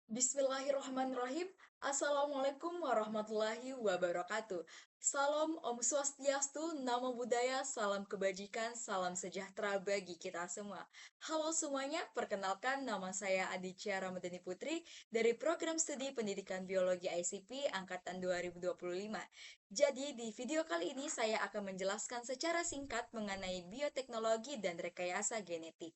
Bismillahirrahmanirrahim. Assalamualaikum warahmatullahi wabarakatuh. Salam Om Swastiastu, Namo Buddhaya, salam kebajikan, salam sejahtera bagi kita semua. Halo semuanya, perkenalkan nama saya Aditya Ramadhani Putri dari Program Studi Pendidikan Biologi ICP Angkatan 2025. Jadi di video kali ini saya akan menjelaskan secara singkat mengenai bioteknologi dan rekayasa genetik.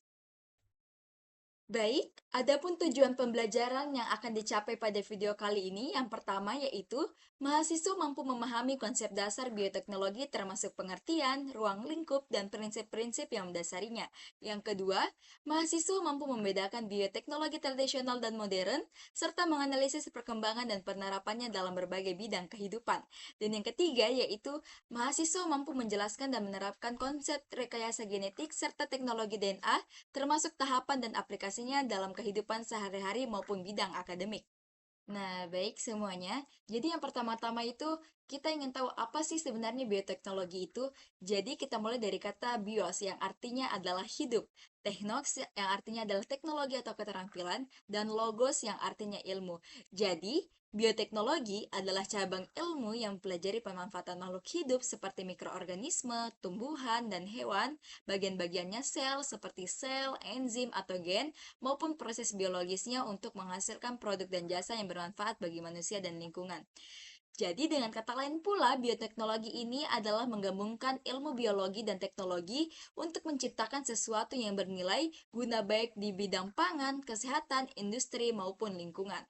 Baik, adapun tujuan pembelajaran yang akan dicapai pada video kali ini yang pertama yaitu mahasiswa mampu memahami konsep dasar bioteknologi termasuk pengertian, ruang lingkup, dan prinsip-prinsip yang mendasarinya. Yang kedua, mahasiswa mampu membedakan bioteknologi tradisional dan modern, serta menganalisis perkembangan dan penerapannya dalam berbagai bidang kehidupan. Dan yang ketiga yaitu mahasiswa mampu menjelaskan dan menerapkan konsep rekayasa genetik serta teknologi DNA termasuk tahapan dan aplikasinya dalam kehidupan sehari-hari maupun bidang akademik. Nah, baik semuanya. Jadi yang pertama-tama itu kita ingin tahu apa sih sebenarnya bioteknologi itu. Jadi kita mulai dari kata bios yang artinya adalah hidup, teknox yang artinya adalah teknologi atau keterampilan, dan logos yang artinya ilmu. Jadi, bioteknologi adalah cabang ilmu yang mempelajari pemanfaatan makhluk hidup seperti mikroorganisme, tumbuhan, dan hewan, bagian-bagiannya sel seperti sel, enzim, atau gen, maupun proses biologisnya untuk menghasilkan produk dan jasa yang bermanfaat bagi manusia dan lingkungan. Jadi dengan kata lain pula, bioteknologi ini adalah menggabungkan ilmu biologi dan teknologi untuk menciptakan sesuatu yang bernilai guna baik di bidang pangan, kesehatan, industri, maupun lingkungan.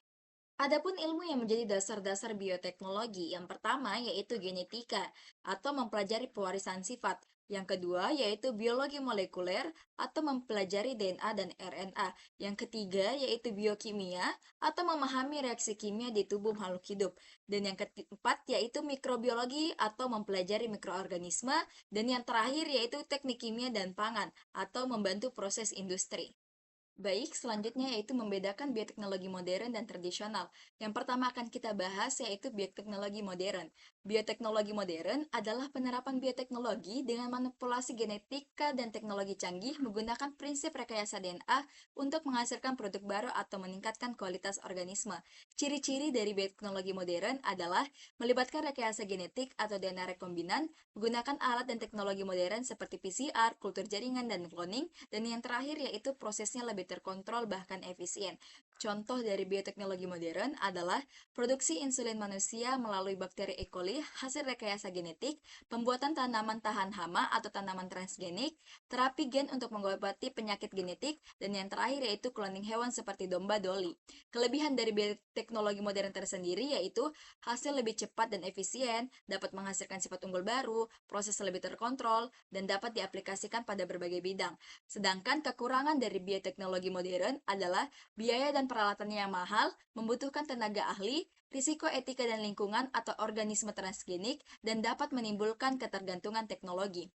Adapun ilmu yang menjadi dasar-dasar bioteknologi, yang pertama yaitu genetika atau mempelajari pewarisan sifat. Yang kedua yaitu biologi molekuler atau mempelajari DNA dan RNA. Yang ketiga yaitu biokimia atau memahami reaksi kimia di tubuh makhluk hidup. Dan yang keempat yaitu mikrobiologi atau mempelajari mikroorganisme. Dan yang terakhir yaitu teknik kimia dan pangan atau membantu proses industri. Baik, selanjutnya yaitu membedakan bioteknologi modern dan tradisional. Yang pertama akan kita bahas yaitu bioteknologi modern. Bioteknologi modern adalah penerapan bioteknologi dengan manipulasi genetika dan teknologi canggih menggunakan prinsip rekayasa DNA untuk menghasilkan produk baru atau meningkatkan kualitas organisme. Ciri-ciri dari bioteknologi modern adalah melibatkan rekayasa genetik atau DNA rekombinan, menggunakan alat dan teknologi modern seperti PCR, kultur jaringan, dan cloning, dan yang terakhir yaitu prosesnya lebih terkontrol bahkan efisien. Contoh dari bioteknologi modern adalah produksi insulin manusia melalui bakteri E. coli hasil rekayasa genetik, pembuatan tanaman tahan hama atau tanaman transgenik, terapi gen untuk mengobati penyakit genetik, dan yang terakhir yaitu cloning hewan seperti domba Dolly. Kelebihan dari bioteknologi modern tersendiri yaitu hasil lebih cepat dan efisien, dapat menghasilkan sifat unggul baru, proses lebih terkontrol, dan dapat diaplikasikan pada berbagai bidang. Sedangkan kekurangan dari bioteknologi modern adalah biaya dan peralatannya yang mahal, membutuhkan tenaga ahli, risiko etika dan lingkungan atau organisme transgenik, dan dapat menimbulkan ketergantungan teknologi.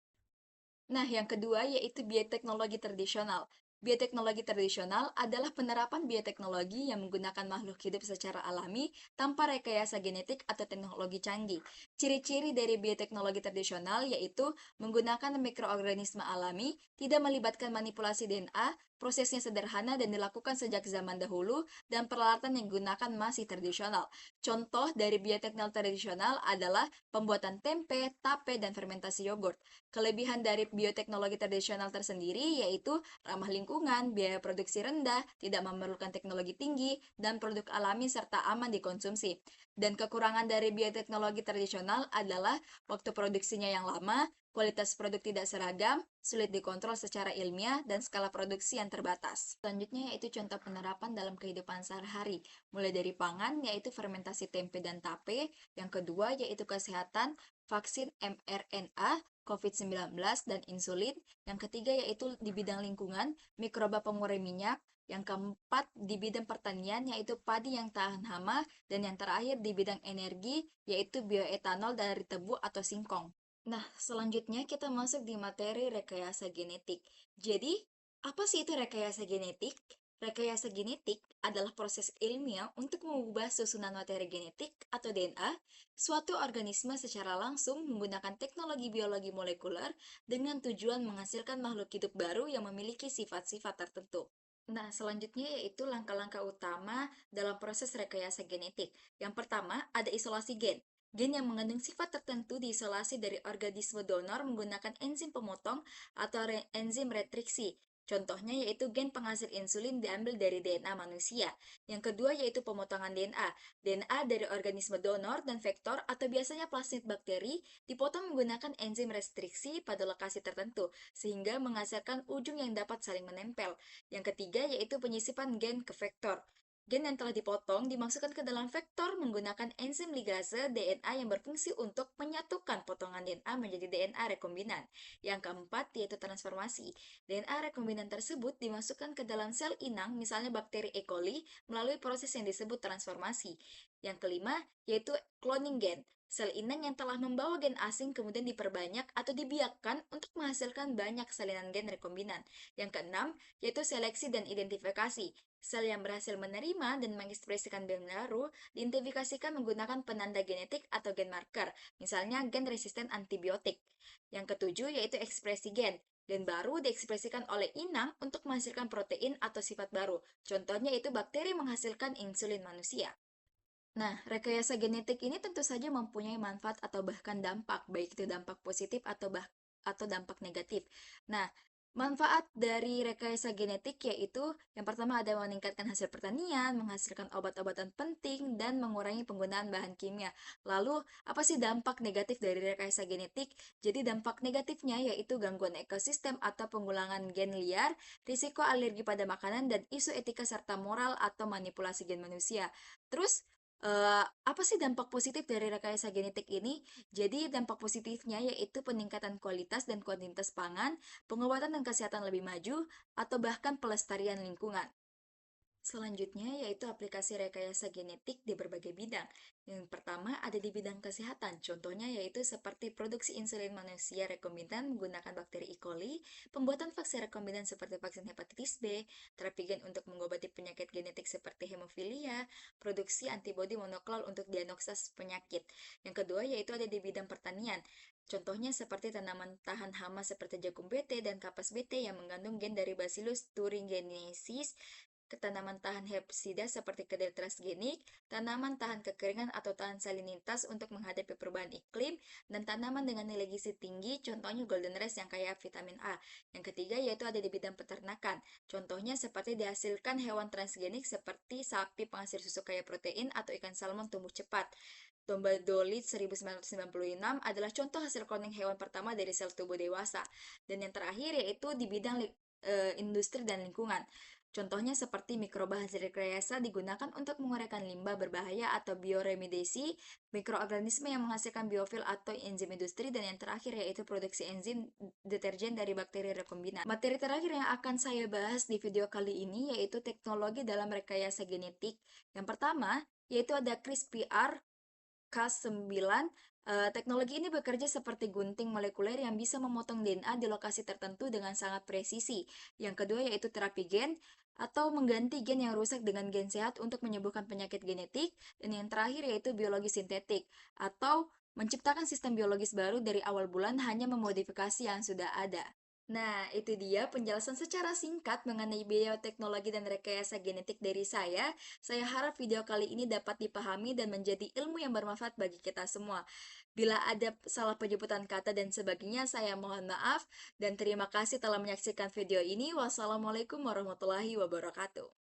Nah, yang kedua yaitu bioteknologi tradisional. Bioteknologi tradisional adalah penerapan bioteknologi yang menggunakan makhluk hidup secara alami tanpa rekayasa genetik atau teknologi canggih. Ciri-ciri dari bioteknologi tradisional yaitu menggunakan mikroorganisme alami, tidak melibatkan manipulasi DNA, prosesnya sederhana dan dilakukan sejak zaman dahulu, dan peralatan yang digunakan masih tradisional. Contoh dari bioteknologi tradisional adalah pembuatan tempe, tape, dan fermentasi yogurt. Kelebihan dari bioteknologi tradisional tersendiri yaitu ramah lingkungan, biaya produksi rendah, tidak memerlukan teknologi tinggi, dan produk alami serta aman dikonsumsi. Dan kekurangan dari bioteknologi tradisional adalah waktu produksinya yang lama, kualitas produk tidak seragam, sulit dikontrol secara ilmiah, dan skala produksi yang terbatas. Selanjutnya yaitu contoh penerapan dalam kehidupan sehari-hari, mulai dari pangan yaitu fermentasi tempe dan tape, yang kedua yaitu kesehatan, vaksin mRNA, COVID-19, dan insulin. Yang ketiga yaitu di bidang lingkungan, mikroba pengurai minyak. Yang keempat di bidang pertanian yaitu padi yang tahan hama. Dan yang terakhir di bidang energi yaitu bioetanol dari tebu atau singkong. Nah, selanjutnya kita masuk di materi rekayasa genetik. Jadi, apa sih itu rekayasa genetik? Rekayasa genetik adalah proses ilmiah untuk mengubah susunan materi genetik atau DNA suatu organisme secara langsung menggunakan teknologi biologi molekuler dengan tujuan menghasilkan makhluk hidup baru yang memiliki sifat-sifat tertentu. Nah, selanjutnya yaitu langkah-langkah utama dalam proses rekayasa genetik. Yang pertama, ada isolasi gen. Gen yang mengandung sifat tertentu diisolasi dari organisme donor menggunakan enzim pemotong atau enzim retriksi. Contohnya yaitu gen penghasil insulin diambil dari DNA manusia. Yang kedua yaitu pemotongan DNA. DNA dari organisme donor dan vektor atau biasanya plasmid bakteri dipotong menggunakan enzim restriksi pada lokasi tertentu, sehingga menghasilkan ujung yang dapat saling menempel. Yang ketiga yaitu penyisipan gen ke vektor. Gen yang telah dipotong dimasukkan ke dalam vektor menggunakan enzim ligase DNA yang berfungsi untuk menyatukan potongan DNA menjadi DNA rekombinan. Yang keempat yaitu transformasi. DNA rekombinan tersebut dimasukkan ke dalam sel inang, misalnya bakteri E. coli, melalui proses yang disebut transformasi. Yang kelima yaitu cloning gen. Sel inang yang telah membawa gen asing kemudian diperbanyak atau dibiakkan untuk menghasilkan banyak salinan gen rekombinan. Yang keenam yaitu seleksi dan identifikasi. Sel yang berhasil menerima dan mengekspresikan gen baru diidentifikasikan menggunakan penanda genetik atau gen marker, misalnya gen resisten antibiotik. Yang ketujuh yaitu ekspresi gen. Gen baru diekspresikan oleh inang untuk menghasilkan protein atau sifat baru. Contohnya itu bakteri menghasilkan insulin manusia. Nah, rekayasa genetik ini tentu saja mempunyai manfaat atau bahkan dampak, baik itu dampak positif atau dampak negatif. Nah, manfaat dari rekayasa genetik yaitu yang pertama ada meningkatkan hasil pertanian, menghasilkan obat-obatan penting, dan mengurangi penggunaan bahan kimia. Lalu, apa sih dampak negatif dari rekayasa genetik? Jadi dampak negatifnya yaitu gangguan ekosistem atau pengulangan gen liar, risiko alergi pada makanan, dan isu etika serta moral atau manipulasi gen manusia. Terus, apa sih dampak positif dari rekayasa genetik ini? Jadi dampak positifnya yaitu peningkatan kualitas dan kuantitas pangan, pengobatan dan kesehatan lebih maju, atau bahkan pelestarian lingkungan. Selanjutnya yaitu aplikasi rekayasa genetik di berbagai bidang. Yang pertama ada di bidang kesehatan, contohnya yaitu seperti produksi insulin manusia rekombinan menggunakan bakteri E. coli, pembuatan vaksin rekombinan seperti vaksin hepatitis B, terapi gen untuk mengobati penyakit genetik seperti hemofilia, produksi antibodi monoklonal untuk diagnosis penyakit. Yang kedua yaitu ada di bidang pertanian. Contohnya seperti tanaman tahan hama seperti jagung BT dan kapas BT yang mengandung gen dari Bacillus thuringiensis, ke tanaman tahan herpesida seperti kedelai transgenik, tanaman tahan kekeringan atau tahan salinitas untuk menghadapi perubahan iklim, dan tanaman dengan nilai gizi tinggi, contohnya golden rice yang kaya vitamin A. Yang ketiga yaitu ada di bidang peternakan, contohnya seperti dihasilkan hewan transgenik seperti sapi penghasil susu kaya protein atau ikan salmon tumbuh cepat. Domba Dolit 1996 adalah contoh hasil kloning hewan pertama dari sel tubuh dewasa. Dan yang terakhir yaitu di bidang industri dan lingkungan. Contohnya seperti mikroba hasil rekayasa digunakan untuk menguraikan limbah berbahaya atau bioremediasi, mikroorganisme yang menghasilkan biofil atau enzim industri, dan yang terakhir yaitu produksi enzim deterjen dari bakteri rekombinan. Materi terakhir yang akan saya bahas di video kali ini yaitu teknologi dalam rekayasa genetik. Yang pertama, yaitu ada CRISPR Cas9. Teknologi ini bekerja seperti gunting molekuler yang bisa memotong DNA di lokasi tertentu dengan sangat presisi. Yang kedua yaitu terapi gen atau mengganti gen yang rusak dengan gen sehat untuk menyembuhkan penyakit genetik. Dan yang terakhir yaitu biologi sintetik atau menciptakan sistem biologis baru dari awal bulan hanya memodifikasi yang sudah ada. Nah, itu dia penjelasan secara singkat mengenai bioteknologi dan rekayasa genetik dari saya. Saya harap video kali ini dapat dipahami dan menjadi ilmu yang bermanfaat bagi kita semua. Bila ada salah penyebutan kata dan sebagainya, saya mohon maaf dan terima kasih telah menyaksikan video ini. Wassalamualaikum warahmatullahi wabarakatuh.